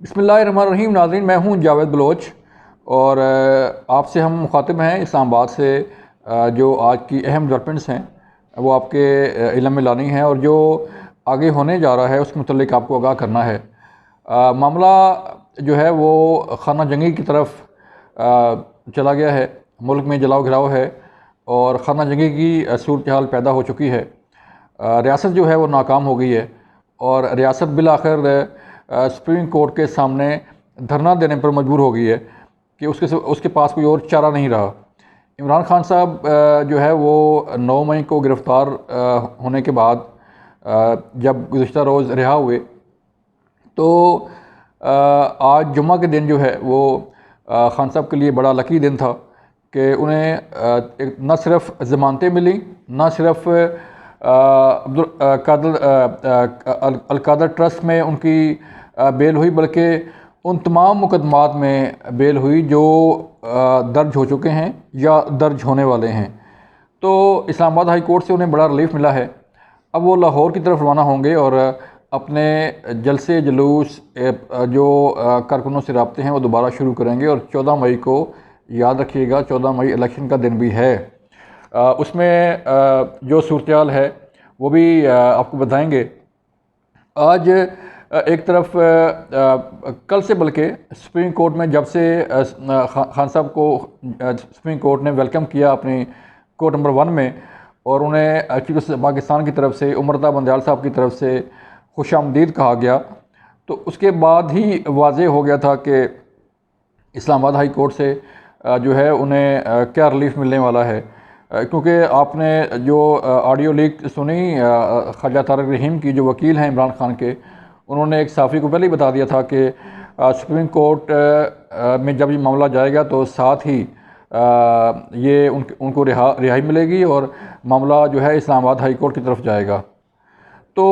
बिस्मिल्लाहिर्रहमानिर्रहीम। नाज़रीन, मैं हूं जावेद बलोच और आपसे हम मुखातिब हैं इस्लामाबाद से। जो आज की अहम डेवलपमेंट्स हैं वो आपके इल्म में लानी है और जो आगे होने जा रहा है उसके मुतल्लिक आपको आगाह करना है। मामला जो है वो खाना जंगी की तरफ चला गया है। मुल्क में जलाओ घिराव है और खाना जंगी की सूरत हाल पैदा हो चुकी है। रियासत जो है वो नाकाम हो गई है और रियासत बिलाखिर सुप्रीम कोर्ट के सामने धरना देने पर मजबूर हो गई है कि उसके पास कोई और चारा नहीं रहा। इमरान खान साहब जो है वो 9 मई को गिरफ़्तार होने के बाद जब गुज़िश्ता रोज़ रिहा हुए तो आज जुम्मा के दिन जो है वो खान साहब के लिए बड़ा लकी दिन था कि उन्हें न सिर्फ ज़मानतें मिली, न सिर्फ अलकादर ट्रस्ट में उनकी बेल हुई, बल्कि उन तमाम मुकदमात में बेल हुई जो दर्ज हो चुके हैं या दर्ज होने वाले हैं। तो इस्लामाबाद हाई कोर्ट से उन्हें बड़ा रिलीफ मिला है। अब वो लाहौर की तरफ रवाना होंगे और अपने जलसे जुलूस जो कारकुनों से रबते हैं वो दोबारा शुरू करेंगे और 14 मई को याद रखिएगा, 14 मई इलेक्शन का दिन भी है। उसमें जो सूरत है वो भी आपको बताएंगे। आज एक तरफ कल से बल्कि सुप्रीम कोर्ट में जब से खान साहब को सुप्रीम कोर्ट ने वेलकम किया अपनी कोर्ट नंबर 1 में और उन्हें चीफ पाकिस्तान की तरफ से उमरता बंदयाल साहब की तरफ से खुशामदीद कहा गया, तो उसके बाद ही वाज़ेह हो गया था कि इस्लामाबाद हाई कोर्ट से जो है उन्हें क्या रिलीफ मिलने वाला है। क्योंकि आपने जो ऑडियो लीक सुनी ख्वाजा तारिक रहीम की, जो वकील हैं इमरान खान के, उन्होंने एक साफ़ी को पहले ही बता दिया था कि सुप्रीम कोर्ट में जब ये मामला जाएगा तो साथ ही ये उनको रिहाई मिलेगी और मामला जो है इस्लामाबाद हाई कोर्ट की तरफ जाएगा। तो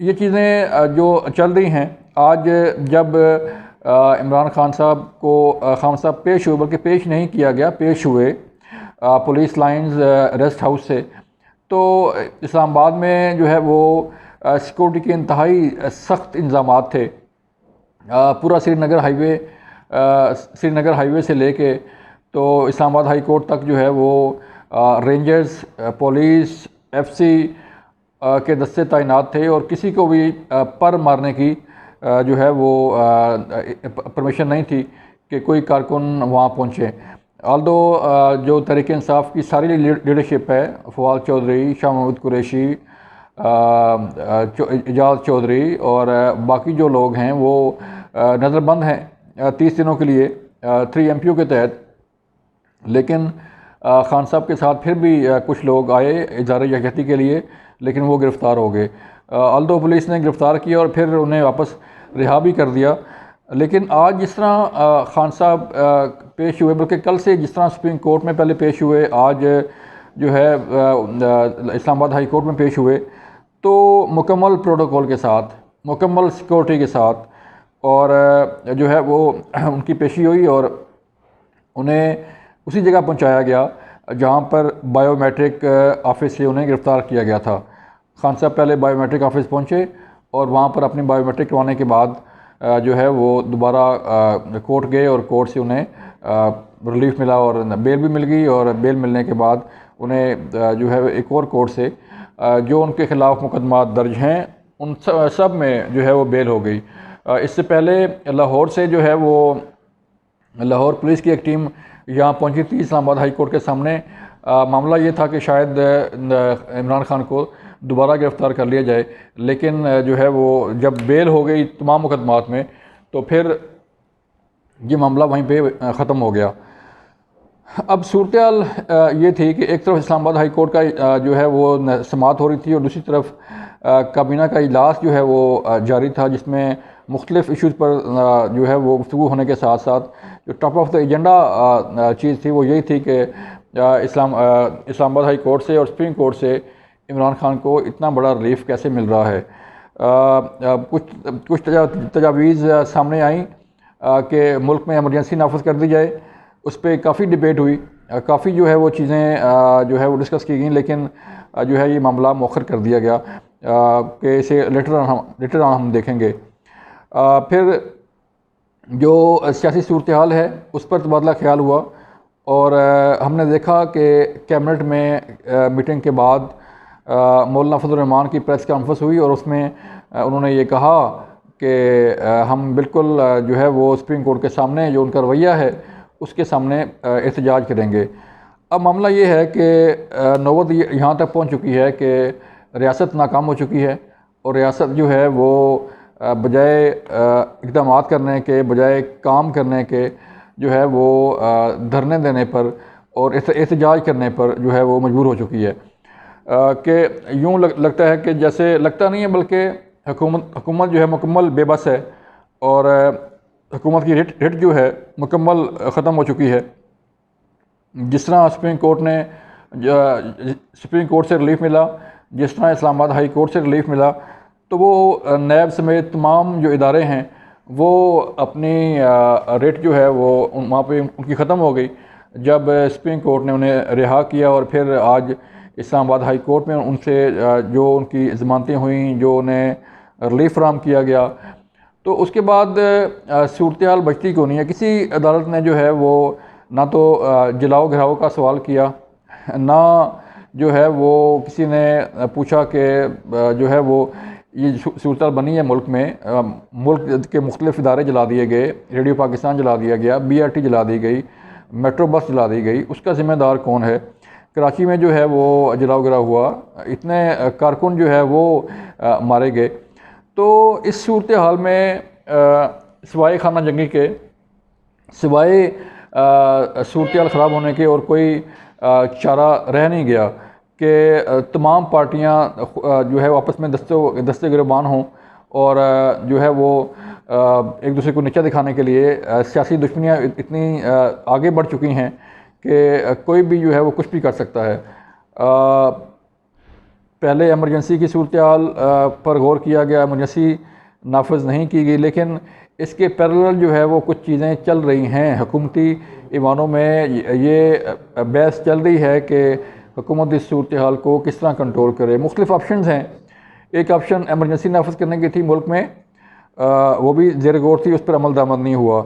ये चीज़ें जो चल रही हैं, आज जब इमरान खान साहब को खान साहब पेश हुए, बल्कि पेश नहीं किया गया, पेश हुए पुलिस लाइंस रेस्ट हाउस से, तो इस्लामाबाद में जो है वो सिक्योरिटी के इंतहाई सख्त इंतज़ामात थे। पूरा श्रीनगर हाईवे से लेके तो इस्लामाबाद हाई कोर्ट तक जो है वो रेंजर्स, पुलिस, एफसी के दस्ते तैनात थे और किसी को भी पर मारने की जो है वो परमिशन नहीं थी कि कोई कारकुन वहाँ पहुँचे। आल्दो जो तहरीक इंसाफ की सारी लीडरशिप है, फवाद चौधरी, शाह महमूद कुरैशी, एजाज चौधरी और बाकी जो लोग हैं वो नज़रबंद हैं 30 दिनों के लिए 3 MPO के तहत। लेकिन खान साहब के साथ फिर भी कुछ लोग आए इज़हार यकजहती के लिए, लेकिन वो गिरफ़्तार हो गए। आल्दो पुलिस ने गिरफ़्तार किया और फिर उन्हें वापस रिहा भी कर दिया। लेकिन आज जिस तरह खान साहब पेश हुए, बल्कि कल से जिस तरह सुप्रीम कोर्ट में पहले पेश हुए, आज जो है इस्लामाबाद हाई कोर्ट में पेश हुए, तो मुकम्मल प्रोटोकॉल के साथ, मुकम्मल सिक्योरिटी के साथ और जो है वो उनकी पेशी हुई और उन्हें उसी जगह पहुंचाया गया जहां पर बायोमेट्रिक ऑफिस से उन्हें गिरफ़्तार किया गया था। खान साहब पहले बायोमेट्रिक ऑफिस पहुंचे और वहां पर अपनी बायोमेट्रिक करवाने के बाद जो है वो दोबारा कोर्ट गए और कोर्ट से उन्हें रिलीफ मिला और बेल भी मिल गई और बेल मिलने के बाद उन्हें जो है एक और कोर्ट से जो उनके ख़िलाफ़ मुकदमात दर्ज हैं उन सब में जो है वो बेल हो गई। इससे पहले लाहौर से जो है वो लाहौर पुलिस की एक टीम यहाँ पहुँची थी इस्लामाबाद हाई कोर्ट के सामने। मामला ये था कि शायद इमरान खान को दोबारा गिरफ़्तार कर लिया जाए, लेकिन जो है वो जब बेल हो गई तमाम मुकदमात में तो फिर ये मामला वहीं पे ख़त्म हो गया। अब सूरत हाल ये थी कि एक तरफ इस्लामाबाद हाई कोर्ट का जो है वो समाअत हो रही थी और दूसरी तरफ काबीना का इजलास जो है वो जारी था, जिसमें मुख्तलिफ़ इशूज़ पर जो है वो गुफ्तगू होने के साथ साथ जो टॉप ऑफ द एजेंडा चीज़ थी वो यही थी कि इस्लामाबाद हाई कोर्ट से और सुप्रीम कोर्ट से इमरान खान को इतना बड़ा रिलीफ कैसे मिल रहा है। कुछ तजावीज़ सामने आई कि मुल्क में एमरजेंसी नाफिज कर दी जाए। उस पर काफ़ी डिबेट हुई, काफ़ी जो है वो चीज़ें जो है वो डिस्कस की गई, लेकिन जो है ये मामला मौखर कर दिया गया कि इसे लेटर ऑन हम देखेंगे। फिर जो सियासी सूरत हाल है उस पर तबादला ख्याल हुआ और हमने देखा कि कैबिनेट में मीटिंग के बाद मौलाना फजल रहमान की प्रेस कॉन्फ्रेंस हुई और उसमें उन्होंने ये कहा कि हम बिल्कुल जो है वो सुप्रीम कोर्ट के सामने जो उनका रवैया है उसके सामने एहतजाज करेंगे। अब मामला ये है कि नौबत यहाँ तक पहुँच चुकी है कि रियासत नाकाम हो चुकी है और रियासत जो है वो बजाय इक़दाम करने के, बजाय काम करने के, जो है वो धरने देने पर और एहतजाज करने पर जो है वो मजबूर हो चुकी है। कि यूँ लगता है कि जैसे लगता नहीं है बल्कि हुकूमत जो है मुकम्मल बेबस है और हुकूमत की रिट जो है मुकम्मल ख़त्म हो चुकी है। जिस तरह सुप्रीम कोर्ट से रिलीफ मिला, जिस तरह इस्लामाबाद हाई कोर्ट से रिलीफ मिला, तो वो नैब समेत तमाम जो इदारे हैं वो अपनी रेट जो है वो वहाँ पे उनकी ख़त्म हो गई जब सुप्रीम कोर्ट ने उन्हें रिहा किया और फिर आज इस्लामाबाद हाई कोर्ट में उनसे जो उनकी ज़मानतें हुई, जो उन्हें रिलीफ फराहम किया गया, तो उसके बाद सूरत हाल बचती क्यों नहीं है। किसी अदालत ने जो है वो ना तो जलाओ घिराओ का सवाल किया, ना जो है वो किसी ने पूछा कि जो है वो ये सूरत बनी है मुल्क में, मुल्क के मुख्तलिफ इदारे जला दिए गए, रेडियो पाकिस्तान जला दिया गया, BRT जला दी गई, मेट्रो बस जला दी गई, उसका ज़िम्मेदार कौन है। कराची में जो है वो जलाओ गिरा हुआ, इतने कारकुन जो है वो मारे गए। तो इस सूरत हाल में सिवाय खाना जंगी के, सिवाय सूरत हाल ख़राब होने के और कोई चारा रह नहीं गया कि तमाम पार्टियां जो है आपस में दस्ते गिरबान हों और जो है वो एक दूसरे को नीचा दिखाने के लिए सियासी दुश्मनियाँ इतनी आगे बढ़ चुकी हैं कि कोई भी जो है वो कुछ भी कर सकता है। पहले एमरजेंसी की सूरत हाल पर गौर किया गया, एमरजेंसी नाफिज नहीं की गई, लेकिन इसके पैरेलल जो है वो कुछ चीज़ें चल रही हैं। हुकूमती ईवानों में ये बहस चल रही है कि हुकूमत इस सूरत हाल को किस तरह कंट्रोल करे। मुख्तलिफ ऑप्शन हैं। एक ऑप्शन एमरजेंसी नाफिज करने की थी मुल्क में, वो भी ज़ेर गौर थी, उस पर अमल दरामद नहीं हुआ।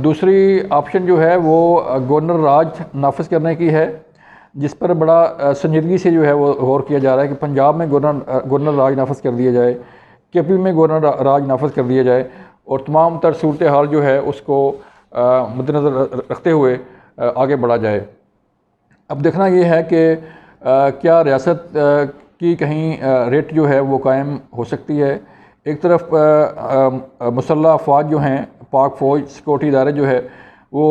दूसरी ऑप्शन जो है वो गवर्नर राज नाफिज करने की है, जिस पर बड़ा संजीदगी से जो है वो गौर किया जा रहा है कि पंजाब में गवर्नर राज नाफिज कर दिया जाए, KP में गवर्नर राज नाफिज कर दिया जाए और तमाम तर सूरत हाल जो है उसको मद्देनज़र रखते हुए आगे बढ़ा जाए। अब देखना ये है कि क्या रियासत की कहीं रेट जो है वो कायम हो सकती है। एक तरफ मुसल्लह अफवाज जो हैं, पाक फ़ौज, सिक्योरिटी इदारे जो है वो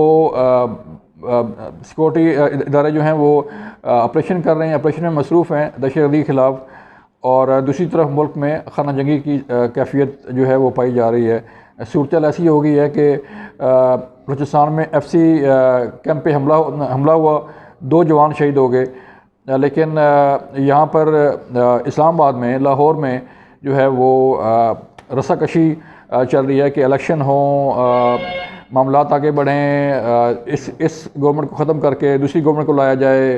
सिक्योरिटी इदारे जो हैं वो ऑपरेशन कर रहे हैं, ऑपरेशन में मसरूफ़ हैं दहशतगर्दी के ख़िलाफ़, और दूसरी तरफ मुल्क में खाना जंगी की कैफियत जो है वो पाई जा रही है। सूरत ऐसी हो गई है कि बलूचिस्तान में FC कैंप पे हमला हुआ, 2 जवान शहीद हो गए, लेकिन यहाँ पर इस्लामाबाद में, लाहौर में जो है वो रस्साकशी चल रही है कि इलेक्शन हो, मामलात आगे बढ़ें, इस गवर्नमेंट को ख़त्म करके दूसरी गवर्नमेंट को लाया जाए,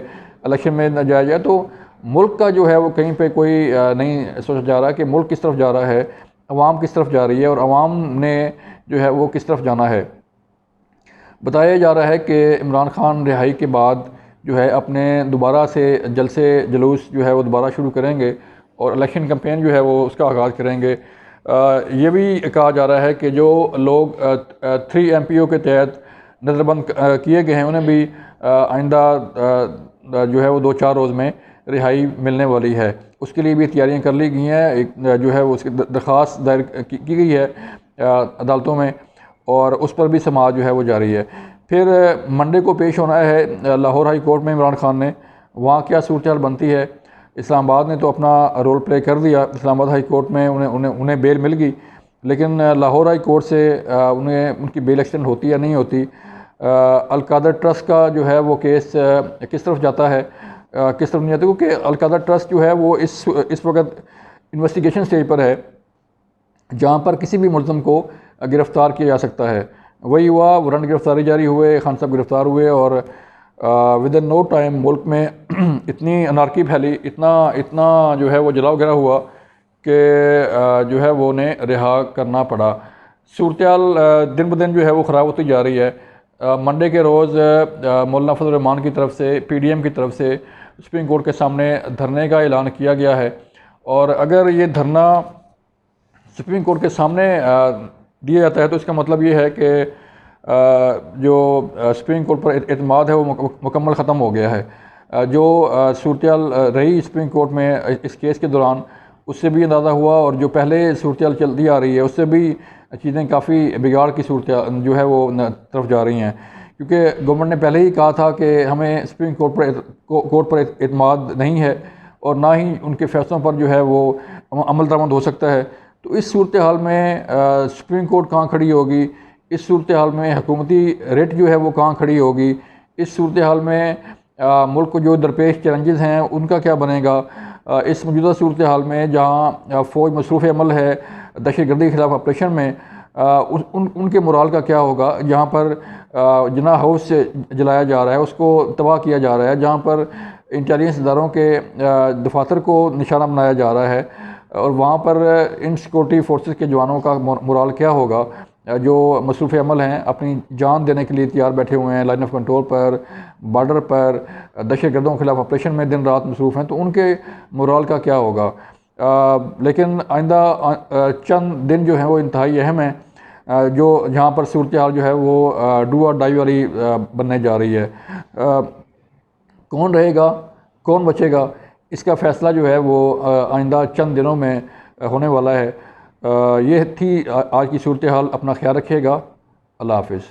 इलेक्शन में न जाया जाए। तो मुल्क का जो है वो कहीं पे कोई नहीं सोचा जा रहा कि मुल्क किस तरफ जा रहा है, अवाम किस तरफ जा रही है और अवाम ने जो है वो किस तरफ जाना है। बताया जा रहा है कि इमरान खान रिहाई के बाद जो है अपने दोबारा से जलसे जुलूस जो है वो दोबारा शुरू करेंगे और इलेक्शन कैंपेन जो है वो उसका आगाज़ करेंगे। ये भी कहा जा रहा है कि जो लोग 3 MPO के तहत नज़रबंद किए गए हैं उन्हें भी आइंदा जो है वो 2-4 रोज़ में रिहाई मिलने वाली है। उसके लिए भी तैयारियां कर ली गई हैं। एक जो है वो उसकी दरख्वास्त दायर की गई है अदालतों में और उस पर भी समाअत जो है वो जारी है। फिर मंडे को पेश होना है लाहौर हाई कोर्ट में इमरान खान ने, वहाँ क्या सूरत हाल बनती है। इस्लामाबाद ने तो अपना रोल प्ले कर दिया, इस्लामाबाद हाई कोर्ट में उन्हें बेल मिल गई, लेकिन लाहौर हाई कोर्ट से उनकी बेल एक्सटेंड होती या नहीं होती। अल-कादर ट्रस्ट का जो है वो केस किस तरफ जाता है, किस तरफ नहीं जाता, क्योंकि अल-कादर ट्रस्ट जो है वो इस वक्त इन्वेस्टिगेशन स्टेज पर है जहाँ पर किसी भी मुल्ज़िम को गिरफ़्तार किया जा सकता है। वही हुआ, वारंट गिरफ़्तारी जारी हुए, खान साहब गिरफ़्तार हुए और विद इन नो टाइम मुल्क में इतनी अनारकी फैली, इतना जो है वो जलाओ गिरा हुआ कि जो है वो उन्हें रिहा करना पड़ा। सूरत हाल दिन ब दिन जो है वो ख़राब होती जा रही है। मंडे के रोज़ मौलाना फजल रहमान की तरफ से PDM की तरफ से सुप्रीम कोर्ट के सामने धरने का ऐलान किया गया है, और अगर ये धरना सुप्रीम कोर्ट के सामने दिया जाता है तो इसका मतलब ये है कि जो सुप्रीम कोर्ट पर एतमाद है वो मुकम्मल ख़त्म हो गया है। जो सूरत हाल रही सुप्रीम कोर्ट में इस केस के दौरान, उससे भी अंदाज़ा हुआ, और जो पहले सूरत हाल चलती आ रही है उससे भी चीज़ें काफ़ी बिगाड़ की सूरत जो है वो तरफ जा रही हैं, क्योंकि गवर्नमेंट ने पहले ही कहा था कि हमें सुप्रीम कोर्ट पर एतमाद नहीं है और ना ही उनके फैसलों पर जो है वो अमल दरामद हो सकता है। तो इस सूरत हाल में सुप्रीम कोर्ट कहाँ खड़ी होगी, इस सूरत हाल में हुकूमती रेट जो है वो कहाँ खड़ी होगी, इस सूरत हाल में मुल्क को जो दरपेश चैलेंजेस हैं उनका क्या बनेगा। इस मौजूदा सूरत हाल में जहाँ फ़ौज मसरूफ़ अमल है दहशतगर्दी के ख़िलाफ़ ऑपरेशन में, उनके मोराल का क्या होगा। जहाँ पर जिना हाउस जलाया जा रहा है, उसको तबाह किया जा रहा है, जहाँ पर इंटेलिजेंस इदारों के दफातर को निशाना बनाया जा रहा है, और वहाँ पर इन सिक्योरिटी फोर्सेस के जवानों का मोराल क्या होगा जो मसरूफ़ अमल हैं, अपनी जान देने के लिए तैयार बैठे हुए हैं लाइन ऑफ कंट्रोल पर, बॉर्डर पर, दहशतगर्दों के खिलाफ ऑपरेशन में दिन रात मसरूफ़ हैं, तो उनके मोराल का क्या होगा। लेकिन आइंदा चंद दिन जो हैं वो इंतहाई अहम हैं, जो जहाँ पर सूरत हाल जो है वो डू और डाई वाली बनने जा रही है। कौन रहेगा, कौन बचेगा, इसका फ़ैसला जो है वो आइंदा चंद दिनों में होने वाला है। ये थी आज की सूरत हाल। अपना ख्याल रखिएगा। अल्लाह हाफ़िज़।